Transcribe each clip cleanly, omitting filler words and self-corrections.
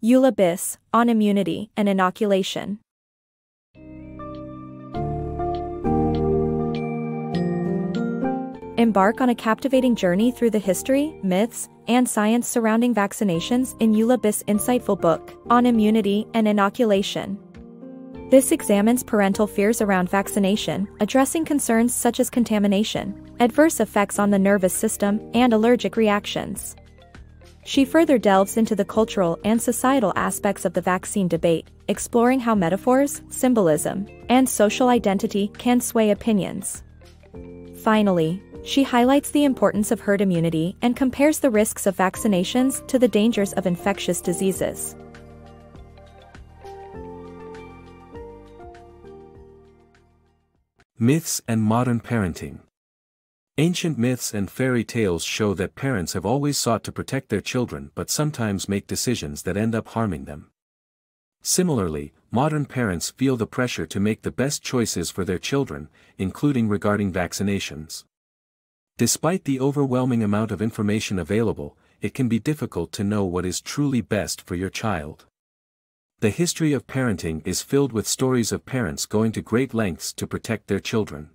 Eula Biss, on immunity and inoculation. Embark on a captivating journey through the history, myths, and science surrounding vaccinations in Eula Biss' insightful book, On Immunity and Inoculation. This examines parental fears around vaccination, addressing concerns such as contamination, adverse effects on the nervous system, and allergic reactions. She further delves into the cultural and societal aspects of the vaccine debate, exploring how metaphors, symbolism, and social identity can sway opinions. Finally, she highlights the importance of herd immunity and compares the risks of vaccinations to the dangers of infectious diseases. Myths and modern parenting. Ancient myths and fairy tales show that parents have always sought to protect their children but sometimes make decisions that end up harming them. Similarly, modern parents feel the pressure to make the best choices for their children, including regarding vaccinations. Despite the overwhelming amount of information available, it can be difficult to know what is truly best for your child. The history of parenting is filled with stories of parents going to great lengths to protect their children.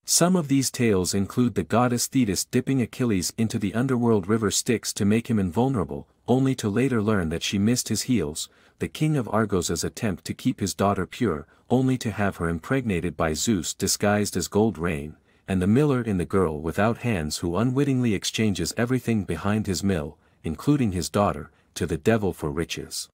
Some of these tales include the goddess Thetis dipping Achilles into the underworld river Styx to make him invulnerable, only to later learn that she missed his heels, the king of Argos's attempt to keep his daughter pure, only to have her impregnated by Zeus disguised as Gold Rain, and the miller in The Girl Without Hands who unwittingly exchanges everything behind his mill, including his daughter, to the devil for riches.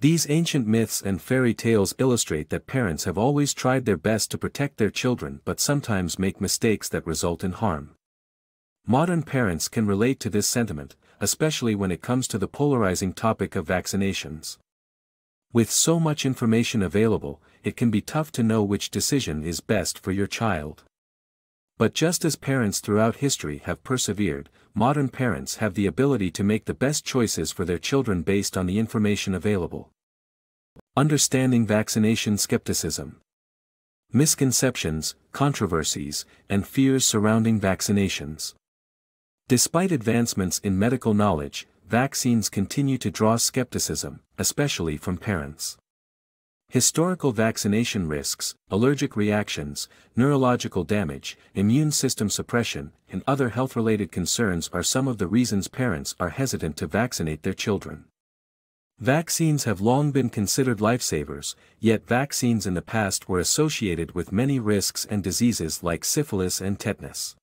These ancient myths and fairy tales illustrate that parents have always tried their best to protect their children but sometimes make mistakes that result in harm. Modern parents can relate to this sentiment, especially when it comes to the polarizing topic of vaccinations. With so much information available, it can be tough to know which decision is best for your child. But just as parents throughout history have persevered, modern parents have the ability to make the best choices for their children based on the information available. Understanding vaccination skepticism. Misconceptions, controversies, and fears surrounding vaccinations. Despite advancements in medical knowledge, vaccines continue to draw skepticism, especially from parents. Historical vaccination risks, allergic reactions, neurological damage, immune system suppression, and other health-related concerns are some of the reasons parents are hesitant to vaccinate their children. Vaccines have long been considered lifesavers, yet vaccines in the past were associated with many risks and diseases like syphilis and tetanus.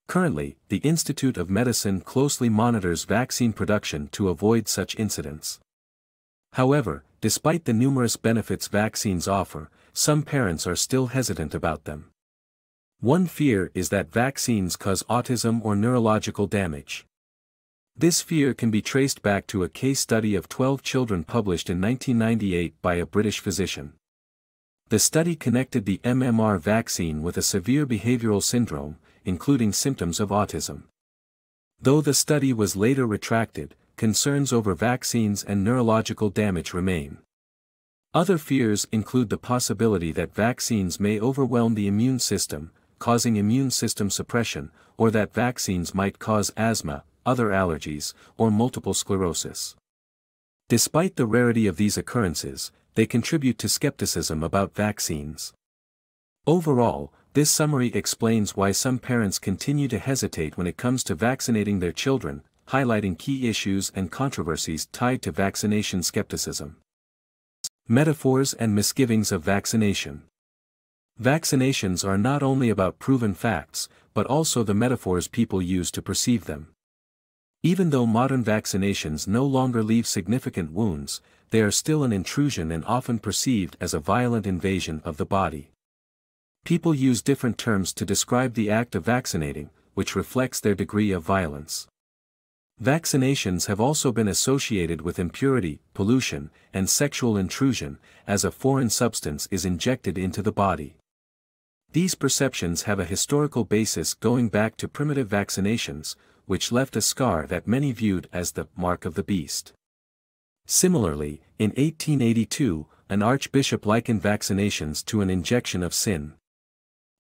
Currently, the Institute of Medicine closely monitors vaccine production to avoid such incidents. However, despite the numerous benefits vaccines offer, some parents are still hesitant about them. One fear is that vaccines cause autism or neurological damage. This fear can be traced back to a case study of 12 children published in 1998 by a British physician. The study connected the MMR vaccine with a severe behavioral syndrome, including symptoms of autism. Though the study was later retracted, concerns over vaccines and neurological damage remain. Other fears include the possibility that vaccines may overwhelm the immune system, causing immune system suppression, or that vaccines might cause asthma, other allergies, or multiple sclerosis. Despite the rarity of these occurrences, they contribute to skepticism about vaccines. Overall, this summary explains why some parents continue to hesitate when it comes to vaccinating their children, highlighting key issues and controversies tied to vaccination skepticism. Metaphors and misgivings of vaccination. Vaccinations are not only about proven facts, but also the metaphors people use to perceive them. Even though modern vaccinations no longer leave significant wounds, they are still an intrusion and often perceived as a violent invasion of the body. People use different terms to describe the act of vaccinating, which reflects their degree of violence. Vaccinations have also been associated with impurity, pollution, and sexual intrusion, as a foreign substance is injected into the body. These perceptions have a historical basis going back to primitive vaccinations, which left a scar that many viewed as the mark of the beast. Similarly, in 1882, an archbishop likened vaccinations to an injection of sin.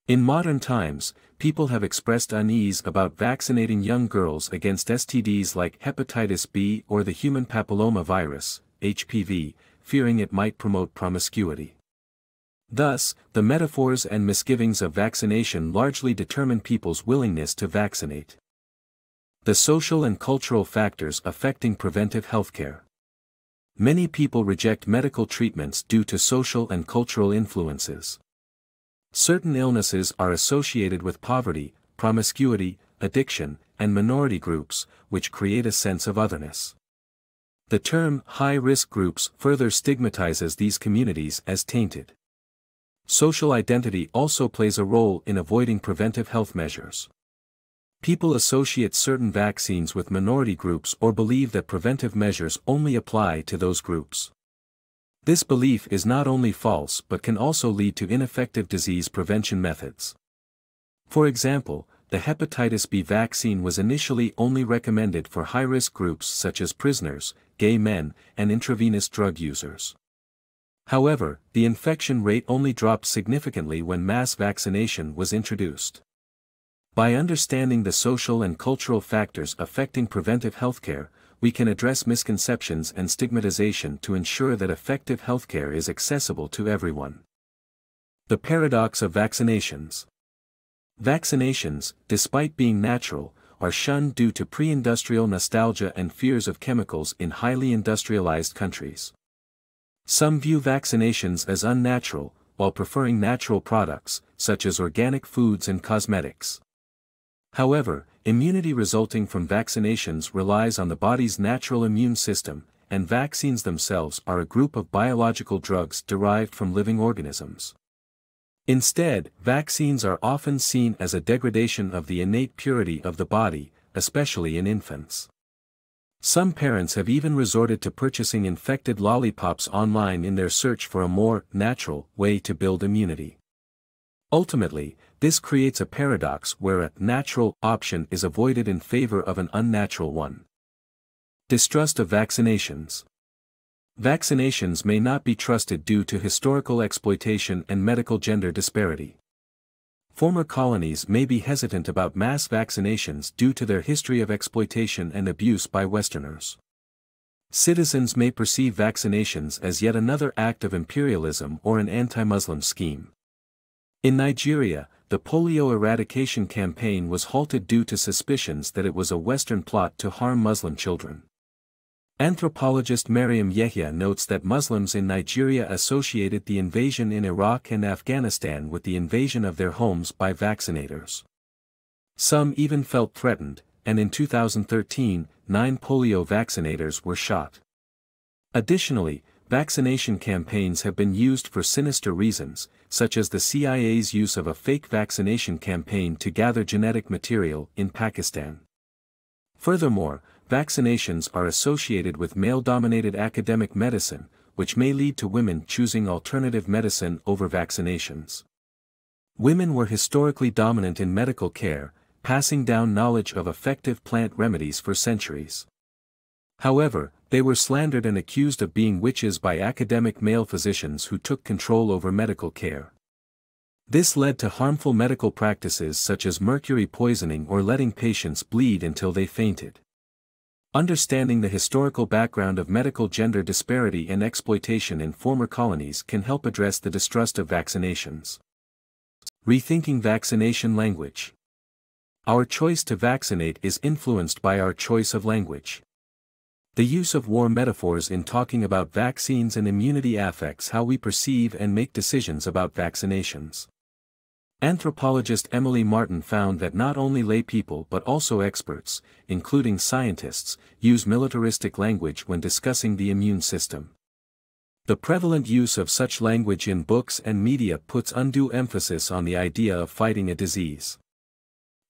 In modern times, people have expressed unease about vaccinating young girls against STDs like hepatitis B or the human papillomavirus, HPV, fearing it might promote promiscuity. Thus, the metaphors and misgivings of vaccination largely determine people's willingness to vaccinate. The social and cultural factors affecting preventive healthcare. Many people reject medical treatments due to social and cultural influences. Certain illnesses are associated with poverty, promiscuity, addiction, and minority groups, which create a sense of otherness. The term high-risk groups further stigmatizes these communities as tainted. Social identity also plays a role in avoiding preventive health measures. People associate certain vaccines with minority groups or believe that preventive measures only apply to those groups. This belief is not only false but can also lead to ineffective disease prevention methods. For example, the hepatitis B vaccine was initially only recommended for high-risk groups such as prisoners, gay men, and intravenous drug users. However, the infection rate only dropped significantly when mass vaccination was introduced. By understanding the social and cultural factors affecting preventive healthcare, we can address misconceptions and stigmatization to ensure that effective healthcare is accessible to everyone. The paradox of vaccinations. Vaccinations, despite being natural, are shunned due to pre-industrial nostalgia and fears of chemicals in highly industrialized countries. Some view vaccinations as unnatural, while preferring natural products, such as organic foods and cosmetics. However, immunity resulting from vaccinations relies on the body's natural immune system, and vaccines themselves are a group of biological drugs derived from living organisms. Instead, vaccines are often seen as a degradation of the innate purity of the body, especially in infants. Some parents have even resorted to purchasing infected lollipops online in their search for a more natural way to build immunity. Ultimately, this creates a paradox where a natural option is avoided in favor of an unnatural one. Distrust of vaccinations. Vaccinations may not be trusted due to historical exploitation and medical gender disparity. Former colonies may be hesitant about mass vaccinations due to their history of exploitation and abuse by Westerners. Citizens may perceive vaccinations as yet another act of imperialism or an anti-Muslim scheme. In Nigeria, the polio eradication campaign was halted due to suspicions that it was a Western plot to harm Muslim children. Anthropologist Mariam Yehia notes that Muslims in Nigeria associated the invasion in Iraq and Afghanistan with the invasion of their homes by vaccinators. Some even felt threatened, and in 2013, 9 polio vaccinators were shot. Additionally, vaccination campaigns have been used for sinister reasons, such as the CIA's use of a fake vaccination campaign to gather genetic material in Pakistan. Furthermore, vaccinations are associated with male-dominated academic medicine, which may lead to women choosing alternative medicine over vaccinations. Women were historically dominant in medical care, passing down knowledge of effective plant remedies for centuries. However, they were slandered and accused of being witches by academic male physicians who took control over medical care. This led to harmful medical practices such as mercury poisoning or letting patients bleed until they fainted. Understanding the historical background of medical gender disparity and exploitation in former colonies can help address the distrust of vaccinations. Rethinking vaccination language. Our choice to vaccinate is influenced by our choice of language. The use of war metaphors in talking about vaccines and immunity affects how we perceive and make decisions about vaccinations. Anthropologist Emily Martin found that not only lay people but also experts, including scientists, use militaristic language when discussing the immune system. The prevalent use of such language in books and media puts undue emphasis on the idea of fighting a disease.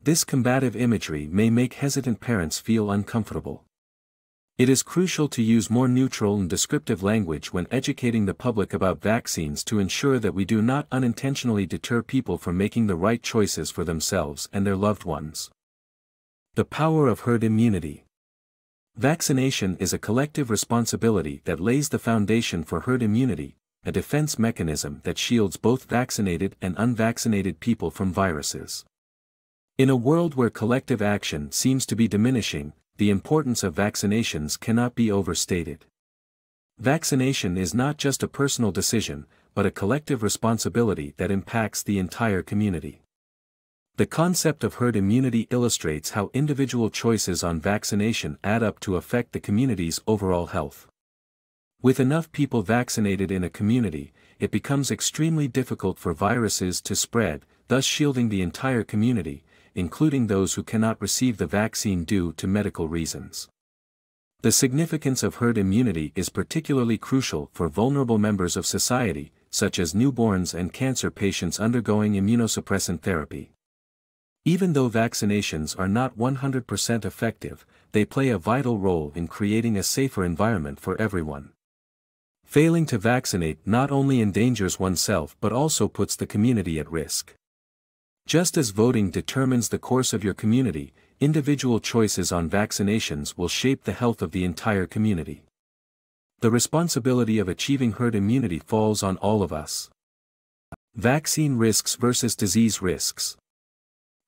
This combative imagery may make hesitant parents feel uncomfortable. It is crucial to use more neutral and descriptive language when educating the public about vaccines to ensure that we do not unintentionally deter people from making the right choices for themselves and their loved ones. The power of herd immunity. Vaccination is a collective responsibility that lays the foundation for herd immunity, a defense mechanism that shields both vaccinated and unvaccinated people from viruses. In a world where collective action seems to be diminishing, the importance of vaccinations cannot be overstated. Vaccination is not just a personal decision, but a collective responsibility that impacts the entire community. The concept of herd immunity illustrates how individual choices on vaccination add up to affect the community's overall health. With enough people vaccinated in a community, it becomes extremely difficult for viruses to spread, thus shielding the entire community, including those who cannot receive the vaccine due to medical reasons. The significance of herd immunity is particularly crucial for vulnerable members of society, such as newborns and cancer patients undergoing immunosuppressant therapy. Even though vaccinations are not 100% effective, they play a vital role in creating a safer environment for everyone. Failing to vaccinate not only endangers oneself but also puts the community at risk. Just as voting determines the course of your community, individual choices on vaccinations will shape the health of the entire community. The responsibility of achieving herd immunity falls on all of us. Vaccine risks versus disease risks.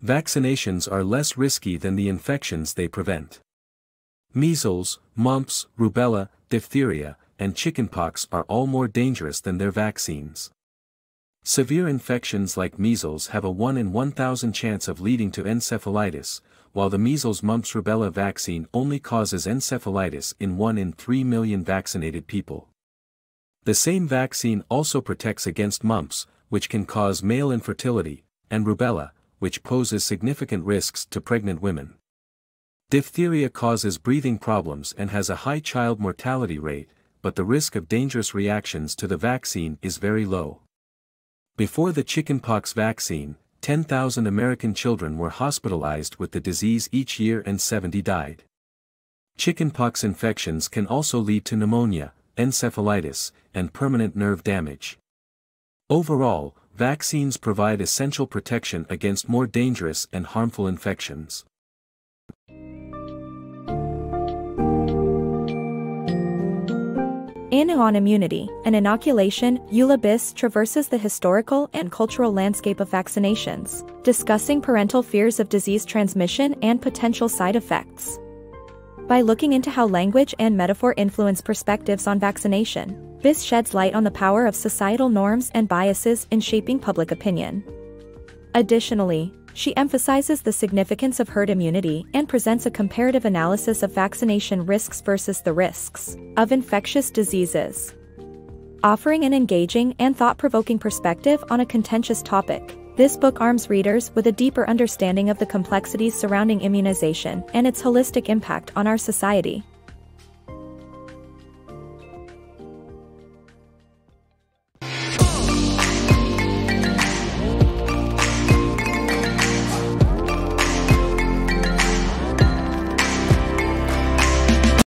Vaccinations are less risky than the infections they prevent. Measles, mumps, rubella, diphtheria, and chickenpox are all more dangerous than their vaccines. Severe infections like measles have a 1 in 1,000 chance of leading to encephalitis, while the measles-mumps-rubella vaccine only causes encephalitis in 1 in 3 million vaccinated people. The same vaccine also protects against mumps, which can cause male infertility, and rubella, which poses significant risks to pregnant women. Diphtheria causes breathing problems and has a high child mortality rate, but the risk of dangerous reactions to the vaccine is very low. Before the chickenpox vaccine, 10,000 American children were hospitalized with the disease each year and 70 died. Chickenpox infections can also lead to pneumonia, encephalitis, and permanent nerve damage. Overall, vaccines provide essential protection against more dangerous and harmful infections. On immunity and inoculation, Eula Biss traverses the historical and cultural landscape of vaccinations, discussing parental fears of disease transmission and potential side effects. By looking into how language and metaphor influence perspectives on vaccination, Biss sheds light on the power of societal norms and biases in shaping public opinion. Additionally, she emphasizes the significance of herd immunity and presents a comparative analysis of vaccination risks versus the risks of infectious diseases. Offering an engaging and thought-provoking perspective on a contentious topic, this book arms readers with a deeper understanding of the complexities surrounding immunization and its holistic impact on our society.